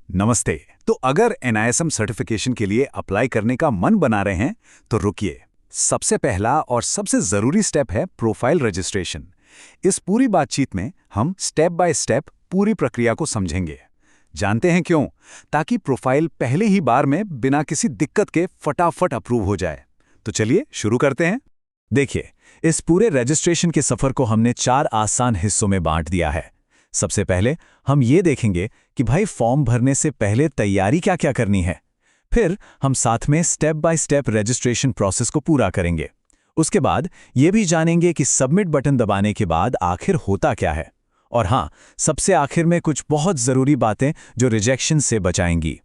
नमस्ते। तो अगर एनआईएसएम सर्टिफिकेशन के लिए अप्लाई करने का मन बना रहे हैं तो रुकिए। सबसे पहला और सबसे जरूरी स्टेप है प्रोफाइल रजिस्ट्रेशन। इस पूरी बातचीत में हम स्टेप बाय स्टेप पूरी प्रक्रिया को समझेंगे। जानते हैं क्यों? ताकि प्रोफाइल पहले ही बार में बिना किसी दिक्कत के फटाफट अप्रूव हो जाए। तो चलिए शुरू करते हैं। देखिए, इस पूरे रजिस्ट्रेशन के सफर को हमने 4 आसान हिस्सों में बांट दिया है। सबसे पहले हम ये देखेंगे कि भाई फॉर्म भरने से पहले तैयारी क्या-क्या करनी है। फिर हम साथ में step by step registration process को पूरा करेंगे। उसके बाद ये भी जानेंगे कि सबमिट बटन दबाने के बाद आखिर होता क्या है। और हाँ, सबसे आखिर में कुछ बहुत ज़रूरी बातें जो रिजेक्शन से बचाएंगी।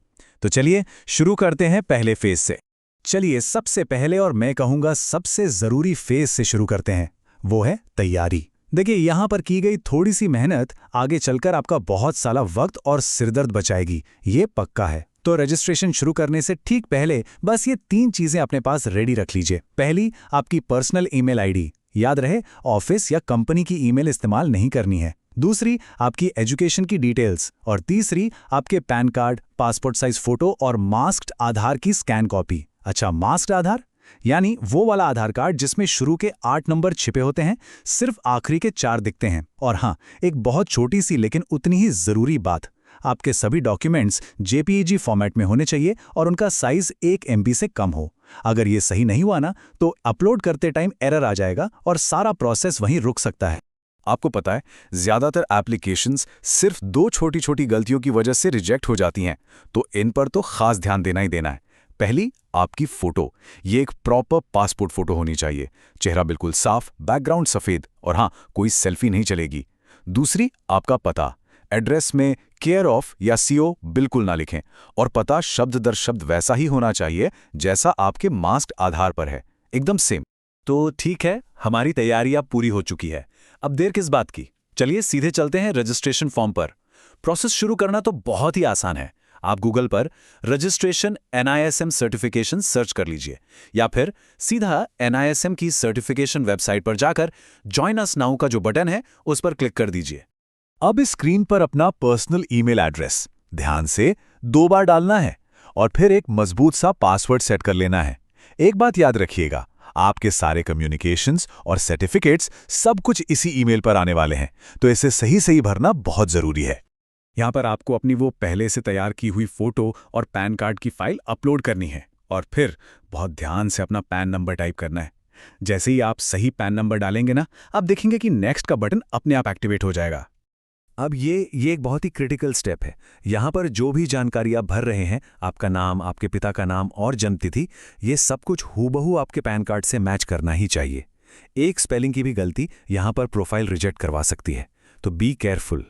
तो चलिए शुरू करते हैं पहले फेज से। चलिए सबसे पहले और मैं कहूँगा सबसे ज़रूरी फेज से शुरू करते हैं, वो है तैयारी। देखिए, यहाँ पर की गई थोड़ी सी मेहनत आगे चलकर आपका बहुत सारा वक्त और सिरदर्द बचाएगी, ये पक्का है। तो रजिस्ट्रेशन शुरू करने से ठीक पहले बस ये 3 चीजें अपने पास रेडी रख लीजिए। पहली, आपकी पर्सनल ईमेल आईडी। याद रहे, ऑफिस या कंपनी की ईमेल इस्तेमाल नहीं करनी है। दूसरी, आपकी एजुकेशन की डिटेल्स। और तीसरी, आपके pan card, passport size photo और मास्क्ड आधार की स्कैन कॉपी। अच्छा, मास्क्ड आधार यानी वो वाला आधार कार्ड जिसमें शुरू के 8 नंबर छिपे होते हैं, सिर्फ आखिरी के 4 दिखते हैं। और हाँ, एक बहुत छोटी सी लेकिन उतनी ही जरूरी बात, आपके सभी डॉक्यूमेंट्स जेपीईजी फॉर्मेट में होने चाहिए और उनका साइज 1 MB से कम हो। अगर ये सही नहीं हुआ ना, तो अपलोड करते टाइम एरर आ जाएगा और सारा प्रोसेस वहीं रुक सकता है। आपको पता है, ज्यादातर एप्लीकेशंस सिर्फ 2 छोटी-छोटी गलतियों की वजह से रिजेक्ट हो जाती हैं, तो इन पर तो खास ध्यान देना ही देना है। पहली, आपकी फोटो। ये एक प्रॉपर पासपोर्ट फोटो होनी चाहिए। चेहरा बिल्कुल साफ, बैकग्राउंड सफेद और हाँ, कोई सेल्फी नहीं चलेगी। दूसरी, आपका पता। एड्रेस में केयर ऑफ या सीओ बिल्कुल ना लिखें और पता शब्द दर शब्द वैसा ही होना चाहिए जैसा आपके मास्क्ड आधार पर है, एकदम सेम। तो ठीक है, हमारी तैयारी अब पूरी हो चुकी है। अब देर किस बात की, चलिए सीधे चलते हैं रजिस्ट्रेशन फॉर्म पर। प्रोसेस शुरू करना तो बहुत ही आसान है। आप गूगल पर रजिस्ट्रेशन एनआईएसएम सर्टिफिकेशन सर्च कर लीजिए या फिर सीधा एनआईएसएम की सर्टिफिकेशन वेबसाइट पर जाकर जॉइन अस नाउ का जो बटन है उस पर क्लिक कर दीजिए। अब इस स्क्रीन पर अपना पर्सनल ईमेल एड्रेस ध्यान से 2 बार डालना है और फिर एक मजबूत सा पासवर्ड सेट कर लेना है। एक बात याद रखिएगा, आपके सारे कम्युनिकेशंस और सर्टिफिकेट्स सब कुछ इसी ईमेल पर आने वाले हैं, तो इसे सही भरना बहुत जरूरी है। यहाँ पर आपको अपनी वो पहले से तैयार की हुई फोटो और पैन कार्ड की फाइल अपलोड करनी है और फिर बहुत ध्यान से अपना पैन नंबर टाइप करना है। जैसे ही आप सही पैन नंबर डालेंगे ना, आप देखेंगे कि नेक्स्ट का बटन अपने आप एक्टिवेट हो जाएगा। अब ये एक बहुत ही क्रिटिकल स्टेप है। यहाँ पर जो भी जानकारी आप भर रहे हैं, आपका नाम, आपके पिता का नाम और जन्मतिथि, ये सब कुछ हूबहू आपके पैन कार्ड से मैच करना ही चाहिए। एक स्पेलिंग की भी गलती यहाँ पर प्रोफाइल रिजेक्ट करवा सकती है, तो बी केयरफुल।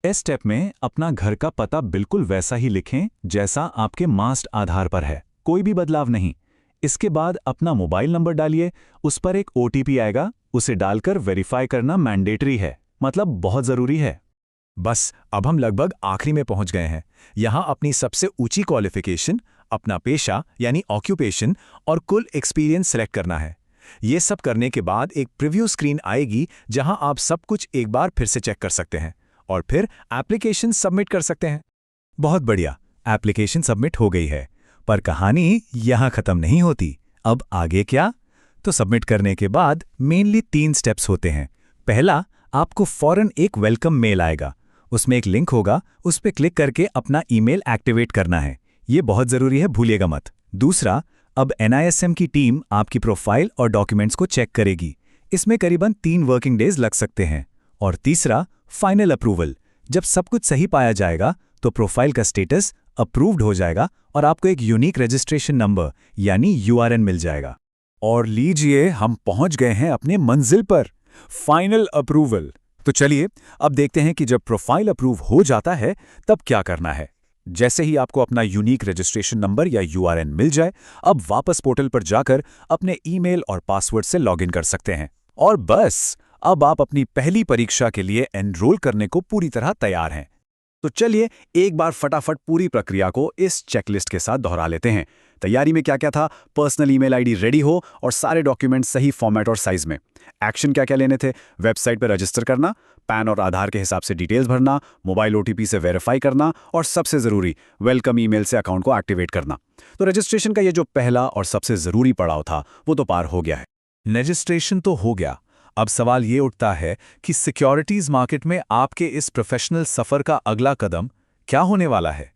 इस स्टेप में अपना घर का पता बिल्कुल वैसा ही लिखें जैसा आपके मास्क्ड आधार पर है, कोई भी बदलाव नहीं। इसके बाद अपना मोबाइल नंबर डालिए, उस पर एक OTP आएगा, उसे डालकर वेरीफाई करना मैंडेटरी है, मतलब बहुत जरूरी है। बस अब हम लगभग आखिरी में पहुंच गए हैं। यहां अपनी सबसे ऊंची क्वालिफिकेशन, अपना पेशा यानी ऑक्यूपेशन और कुल एक्सपीरियंस सेलेक्ट करना है। ये सब करने के बाद एक प्रीव्यू स्क्रीन आएगी जहां आप सब कुछ एक बार फिर से चेक कर सकते हैं और फिर एप्लीकेशन सबमिट कर सकते हैं। बहुत बढ़िया, एप्लीकेशन सबमिट हो गई है, पर कहानी यहां खत्म नहीं होती। अब आगे क्या? तो सबमिट करने के बाद मेनली 3 स्टेप्स होते हैं। पहला, आपको फौरन एक वेलकम मेल आएगा, उसमें एक लिंक होगा, उस पर क्लिक करके अपना ईमेल एक्टिवेट करना है। ये बहुत जरूरी है, भूलिएगा मत। दूसरा, अब एनआईएसएम की टीम आपकी प्रोफाइल और डॉक्यूमेंट्स को चेक करेगी, इसमें करीबन 3 वर्किंग डेज लग सकते हैं। और तीसरा, फाइनल अप्रूवल। जब सब कुछ सही पाया जाएगा तो प्रोफाइल का स्टेटस अप्रूव्ड हो जाएगा और आपको एक यूनिक रजिस्ट्रेशन नंबर यानी URN मिल जाएगा। और लीजिए, हम पहुंच गए हैं अपने मंजिल पर, फाइनल अप्रूवल। तो चलिए अब देखते हैं कि जब प्रोफाइल अप्रूव हो जाता है तब क्या करना है। जैसे ही आपको अपना यूनिक रजिस्ट्रेशन नंबर या URN मिल जाए, अब वापस पोर्टल पर जाकर अपने ईमेल और पासवर्ड से लॉगिन कर सकते हैं और बस अब आप अपनी पहली परीक्षा के लिए एनरोल करने को पूरी तरह तैयार हैं। तो चलिए एक बार फटाफट पूरी प्रक्रिया को इस चेकलिस्ट के साथ दोहरा लेते हैं। तैयारी में क्या क्या था? पर्सनल ईमेल आईडी रेडी हो और सारे डॉक्यूमेंट सही फॉर्मेट और साइज में। एक्शन क्या क्या लेने थे? वेबसाइट पर रजिस्टर करना, पैन और आधार के हिसाब से डिटेल्स भरना, मोबाइल ओटीपी से वेरीफाई करना और सबसे ज़रूरी वेलकम ईमेल से अकाउंट को एक्टिवेट करना। तो रजिस्ट्रेशन का ये जो पहला और सबसे ज़रूरी पड़ाव था वो तो पार हो गया है। रजिस्ट्रेशन तो हो गया। अब सवाल ये उठता है कि सिक्योरिटीज मार्केट में आपके इस प्रोफेशनल सफर का अगला कदम क्या होने वाला है?